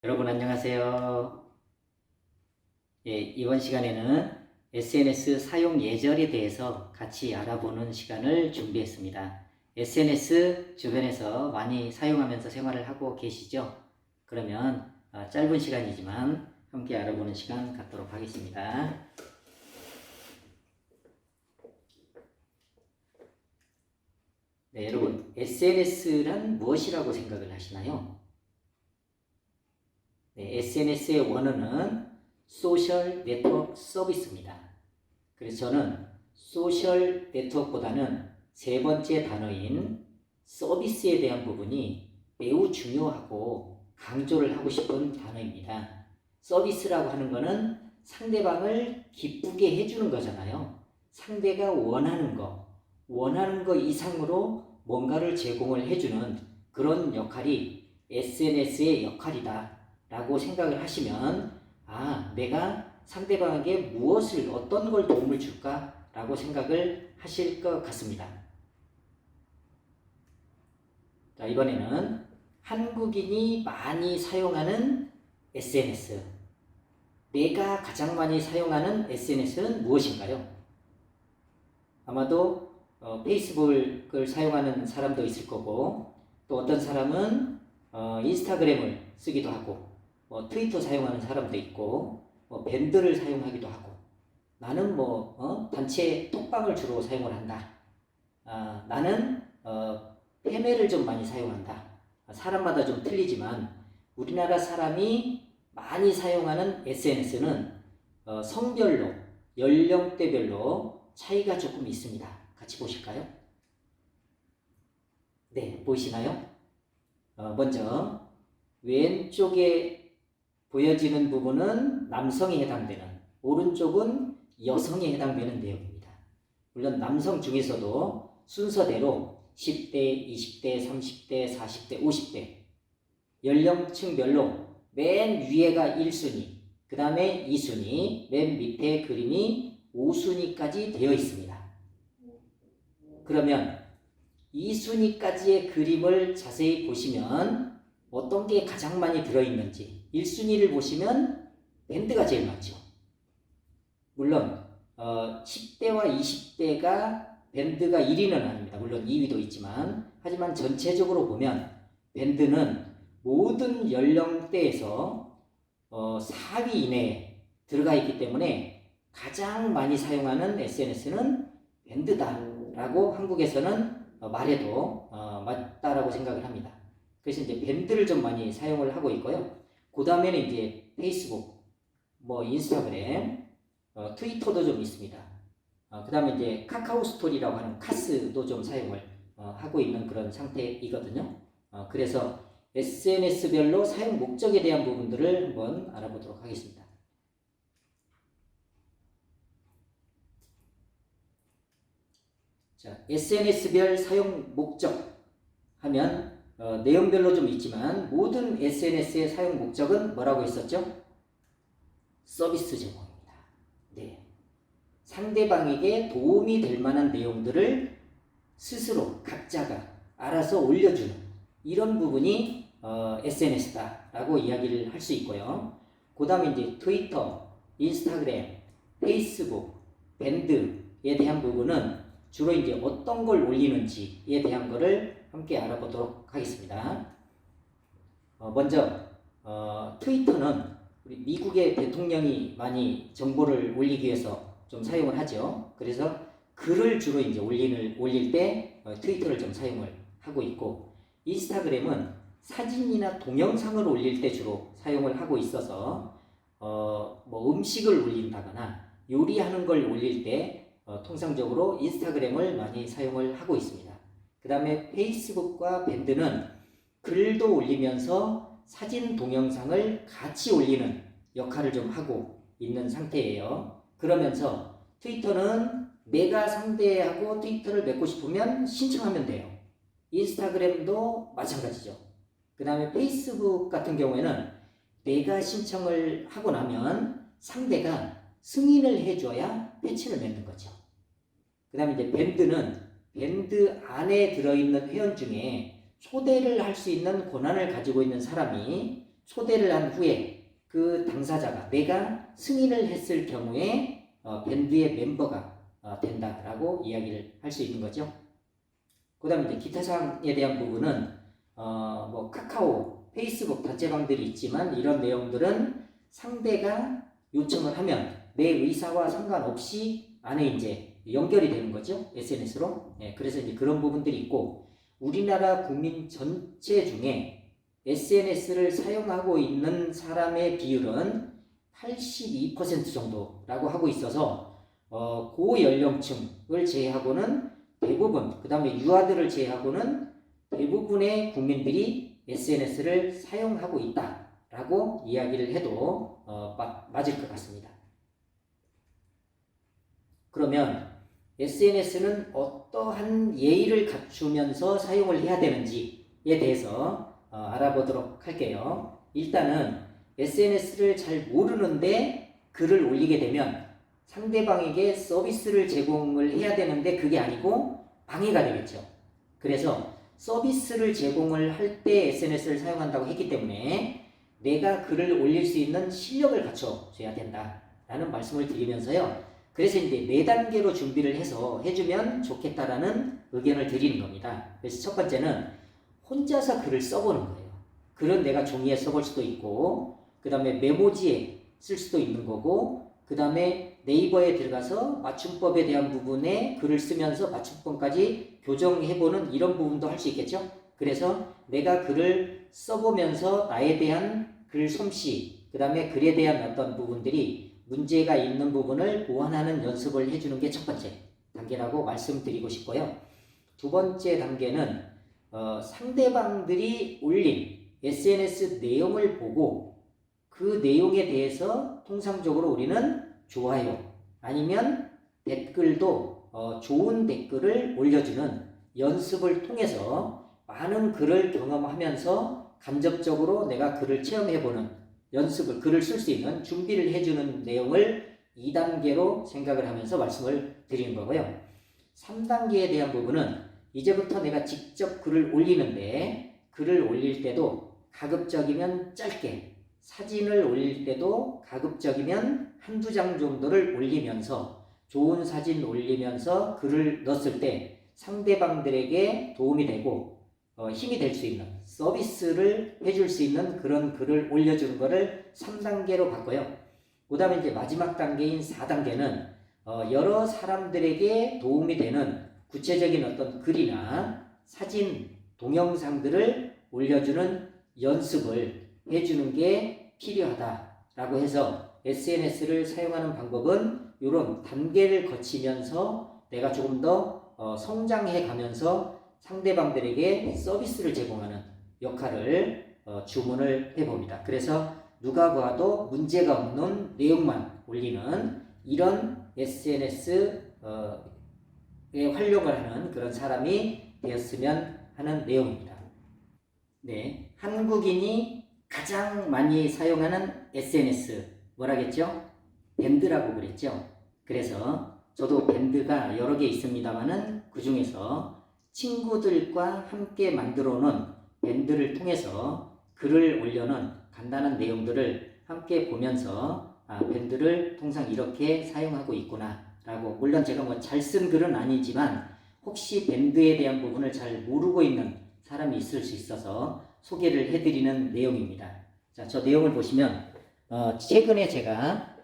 여러분 안녕하세요. 이번 시간에는 SNS 사용 예절에 대해서 같이 알아보는 시간을 준비했습니다. SNS 주변에서 많이 사용하면서 생활을 하고 계시죠? 그러면 짧은 시간이지만 함께 알아보는 시간 갖도록 하겠습니다. 네, 여러분 SNS란 무엇이라고 생각을 하시나요? 네, SNS의 원어는 소셜 네트워크 서비스입니다. 그래서 저는 소셜 네트워크보다는 세 번째 단어인 서비스에 대한 부분이 매우 중요하고 강조를 하고 싶은 단어입니다. 서비스라고 하는 거는 상대방을 기쁘게 해주는 거잖아요. 상대가 원하는 거 이상으로 뭔가를 제공을 해주는 그런 역할이 SNS의 역할이다 라고 생각을 하시면 내가 상대방에게 어떤 걸 도움을 줄까 라고 생각을 하실 것 같습니다. 자, 이번에는 한국인이 많이 사용하는 SNS, 내가 가장 많이 사용하는 SNS는 무엇인가요? 아마도 페이스북을 사용하는 사람도 있을 거고, 또 어떤 사람은 인스타그램을 쓰기도 하고, 트위터 사용하는 사람도 있고, 밴드를 사용하기도 하고, 나는 단체 톡방을 주로 사용을 한다. 나는 페메를 좀 많이 사용한다. 사람마다 좀 틀리지만 우리나라 사람이 많이 사용하는 SNS는 성별로, 연령대별로 차이가 조금 있습니다. 같이 보실까요? 네, 보이시나요? 먼저 왼쪽에 보여지는 부분은 남성에 해당되는, 오른쪽은 여성에 해당되는 내용입니다. 물론 남성 중에서도 순서대로 10대, 20대, 30대, 40대, 50대 연령층별로 맨 위에가 1순위, 그 다음에 2순위, 맨 밑에 그림이 5순위까지 되어 있습니다. 그러면 2순위까지의 그림을 자세히 보시면 어떤 게 가장 많이 들어있는지, 1순위를 보시면 밴드가 제일 많죠. 물론 10대와 20대가 밴드가 1위는 아닙니다. 물론 2위도 있지만, 하지만 전체적으로 보면 밴드는 모든 연령대에서 4위 이내에 들어가 있기 때문에 가장 많이 사용하는 SNS는 밴드다라고 한국에서는 말해도 맞다라고 생각을 합니다. 그래서 이제 밴드를 좀 많이 사용을 하고 있고요. 그 다음에는 이제 페이스북, 인스타그램, 트위터도 좀 있습니다. 그 다음에 이제 카카오 스토리라고 하는 카스도 좀 사용을 하고 있는 그런 상태이거든요. 그래서 SNS별로 사용 목적에 대한 부분들을 한번 알아보도록 하겠습니다. 자, SNS별 사용 목적 하면 내용별로 좀 있지만 모든 SNS의 사용 목적은 뭐라고 했었죠? 서비스 제공입니다. 네. 상대방에게 도움이 될 만한 내용들을 스스로 각자가 알아서 올려주는 이런 부분이 SNS다라고 이야기를 할 수 있고요. 그 다음에 이제 트위터, 인스타그램, 페이스북, 밴드에 대한 부분은 주로 이제 어떤 걸 올리는지에 대한 거를 함께 알아보도록 하겠습니다. 먼저 트위터는 우리 미국의 대통령이 많이 정보를 올리기 위해서 좀 사용을 하죠. 그래서 글을 주로 이제 올릴 때 트위터를 좀 사용을 하고 있고, 인스타그램은 사진이나 동영상을 올릴 때 주로 사용을 하고 있어서 음식을 올린다거나 요리하는 걸 올릴 때 통상적으로 인스타그램을 많이 사용을 하고 있습니다. 그 다음에 페이스북과 밴드는 글도 올리면서 사진, 동영상을 같이 올리는 역할을 좀 하고 있는 상태예요. 그러면서 트위터는 내가 상대하고 트위터를 맺고 싶으면 신청하면 돼요. 인스타그램도 마찬가지죠. 그 다음에 페이스북 같은 경우에는 내가 신청을 하고 나면 상대가 승인을 해줘야 패치를 맺는 거죠. 그 다음에 이제 밴드는 밴드 안에 들어있는 회원 중에 초대를 할 수 있는 권한을 가지고 있는 사람이 초대를 한 후에 그 당사자가 내가 승인을 했을 경우에 밴드의 멤버가 된다라고 이야기를 할 수 있는 거죠. 그 다음에 기타 사항에 대한 부분은 뭐 카카오, 페이스북 단체방들이 있지만 이런 내용들은 상대가 요청을 하면 내 의사와 상관없이 안에 이제 연결이 되는 거죠. SNS로. 예, 그래서 이제 그런 부분들이 있고 우리나라 국민 전체 중에 SNS를 사용하고 있는 사람의 비율은 82% 정도라고 하고 있어서 고연령층을 제외하고는 대부분, 그 다음에 유아들을 제외하고는 대부분의 국민들이 SNS를 사용하고 있다라고 이야기를 해도 맞을 것 같습니다. 그러면 SNS는 어떠한 예의를 갖추면서 사용을 해야 되는지에 대해서 알아보도록 할게요. 일단은 SNS를 잘 모르는데 글을 올리게 되면 상대방에게 서비스를 제공을 해야 되는데 그게 아니고 방해가 되겠죠. 그래서 서비스를 제공을 할 때 SNS를 사용한다고 했기 때문에 내가 글을 올릴 수 있는 실력을 갖춰줘야 된다라는 말씀을 드리면서요. 그래서 이제 4단계로 준비를 해서 해주면 좋겠다라는 의견을 드리는 겁니다. 그래서 첫 번째는 혼자서 글을 써보는 거예요. 글은 내가 종이에 써볼 수도 있고 그 다음에 메모지에 쓸 수도 있는 거고 그 다음에 네이버에 들어가서 맞춤법에 대한 부분에 글을 쓰면서 맞춤법까지 교정해보는 이런 부분도 할 수 있겠죠. 그래서 내가 글을 써보면서 나에 대한 글 솜씨 그 다음에 글에 대한 어떤 부분들이 문제가 있는 부분을 보완하는 연습을 해주는 게 첫 번째 단계라고 말씀드리고 싶고요. 두 번째 단계는 상대방들이 올린 SNS 내용을 보고 그 내용에 대해서 통상적으로 우리는 좋아요 아니면 댓글도 좋은 댓글을 올려주는 연습을 통해서 많은 글을 경험하면서 간접적으로 내가 글을 체험해보는 연습을 글을 쓸 수 있는 준비를 해주는 내용을 2단계로 생각을 하면서 말씀을 드리는 거고요. 3단계에 대한 부분은 이제부터 내가 직접 글을 올리는데 글을 올릴 때도 가급적이면 짧게 사진을 올릴 때도 가급적이면 한두 장 정도를 올리면서 좋은 사진 올리면서 글을 넣었을 때 상대방들에게 도움이 되고 힘이 될 수 있는 서비스를 해줄 수 있는 그런 글을 올려주는 것을 3단계로 봤고요. 그 다음에 이제 마지막 단계인 4단계는 여러 사람들에게 도움이 되는 구체적인 어떤 글이나 사진, 동영상들을 올려주는 연습을 해주는 게 필요하다라고 해서 SNS를 사용하는 방법은 이런 단계를 거치면서 내가 조금 더 성장해 가면서 상대방들에게 서비스를 제공하는 역할을 주문을 해봅니다. 그래서 누가 봐도 문제가 없는 내용만 올리는 이런 SNS에 활용을 하는 그런 사람이 되었으면 하는 내용입니다. 네, 한국인이 가장 많이 사용하는 SNS 뭐라겠죠? 밴드라고 그랬죠. 그래서 저도 밴드가 여러 개 있습니다만은 그 중에서 친구들과 함께 만들어 놓은 밴드를 통해서 글을 올려놓은 간단한 내용들을 함께 보면서 밴드를 통상 이렇게 사용하고 있구나 라고 물론 제가 뭐 잘 쓴 글은 아니지만 혹시 밴드에 대한 부분을 잘 모르고 있는 사람이 있을 수 있어서 소개를 해드리는 내용입니다. 자, 저 내용을 보시면 최근에 제가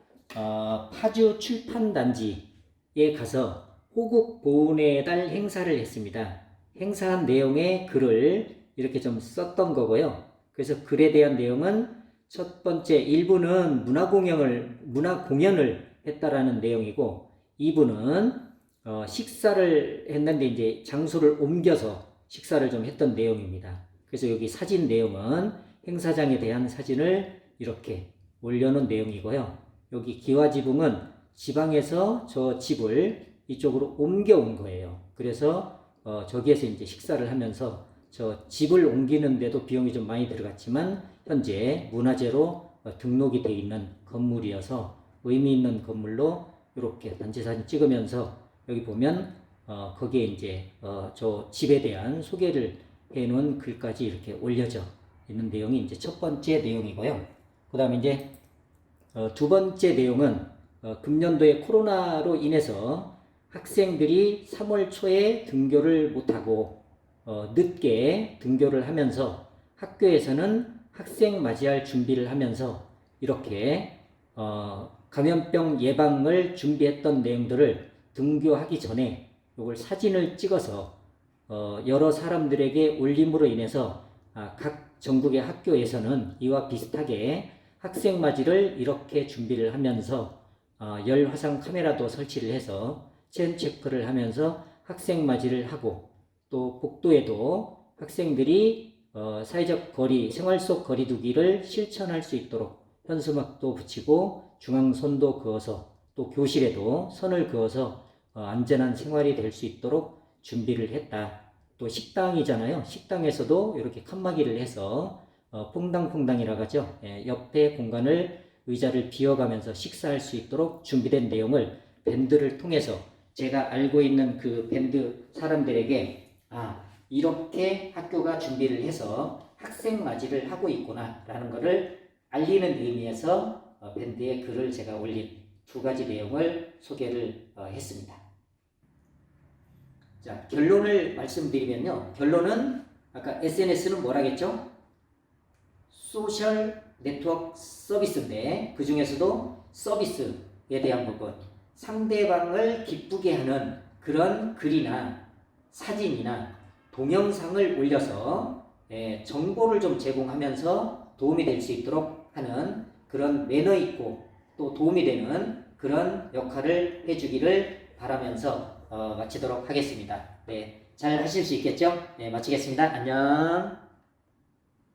파주 출판단지에 가서 호국 보훈의 달 행사를 했습니다. 행사한 내용의 글을 이렇게 좀 썼던 거고요. 그래서 글에 대한 내용은 첫 번째 1부는 문화 공연을 했다라는 내용이고 2부는 식사를 했는데 이제 장소를 옮겨서 식사를 좀 했던 내용입니다. 그래서 여기 사진 내용은 행사장에 대한 사진을 이렇게 올려놓은 내용이고요. 여기 기와지붕은 지방에서 저 집을 이쪽으로 옮겨온 거예요. 그래서 저기에서 이제 식사를 하면서 저 집을 옮기는데도 비용이 좀 많이 들어갔지만 현재 문화재로 등록이 되어 있는 건물이어서 의미 있는 건물로 이렇게 단체 사진 찍으면서 여기 보면 거기에 이제 저 집에 대한 소개를 해놓은 글까지 이렇게 올려져 있는 내용이 이제 첫 번째 내용이고요. 그 다음에 이제 두 번째 내용은 금년도에 코로나로 인해서 학생들이 3월 초에 등교를 못하고 늦게 등교를 하면서 학교에서는 학생 맞이할 준비를 하면서 이렇게 감염병 예방을 준비했던 내용들을 등교하기 전에 이걸 사진을 찍어서 여러 사람들에게 올림으로 인해서 각 전국의 학교에서는 이와 비슷하게 학생 맞이를 이렇게 준비를 하면서 열 화상 카메라도 설치를 해서 체온 체크를 하면서 학생 맞이를 하고 또 복도에도 학생들이 사회적 거리, 생활 속 거리두기를 실천할 수 있도록 현수막도 붙이고 중앙선도 그어서 또 교실에도 선을 그어서 안전한 생활이 될 수 있도록 준비를 했다. 또 식당이잖아요. 식당에서도 이렇게 칸막이를 해서 퐁당퐁당이라고 하죠. 옆에 공간을 의자를 비워가면서 식사할 수 있도록 준비된 내용을 밴드를 통해서 제가 알고 있는 그 밴드 사람들에게 이렇게 학교가 준비를 해서 학생 맞이를 하고 있구나 라는 것을 알리는 의미에서 밴드에 글을 제가 올린 두 가지 내용을 소개를 했습니다. 자, 결론을 말씀드리면요. 결론은 아까 SNS는 뭐라겠죠? 소셜 네트워크 서비스인데 그 중에서도 서비스에 대한 부분, 상대방을 기쁘게 하는 그런 글이나 사진이나 동영상을 올려서 정보를 좀 제공하면서 도움이 될 수 있도록 하는 그런 매너 있고 또 도움이 되는 그런 역할을 해주기를 바라면서 마치도록 하겠습니다. 네, 잘 하실 수 있겠죠? 네, 마치겠습니다. 안녕.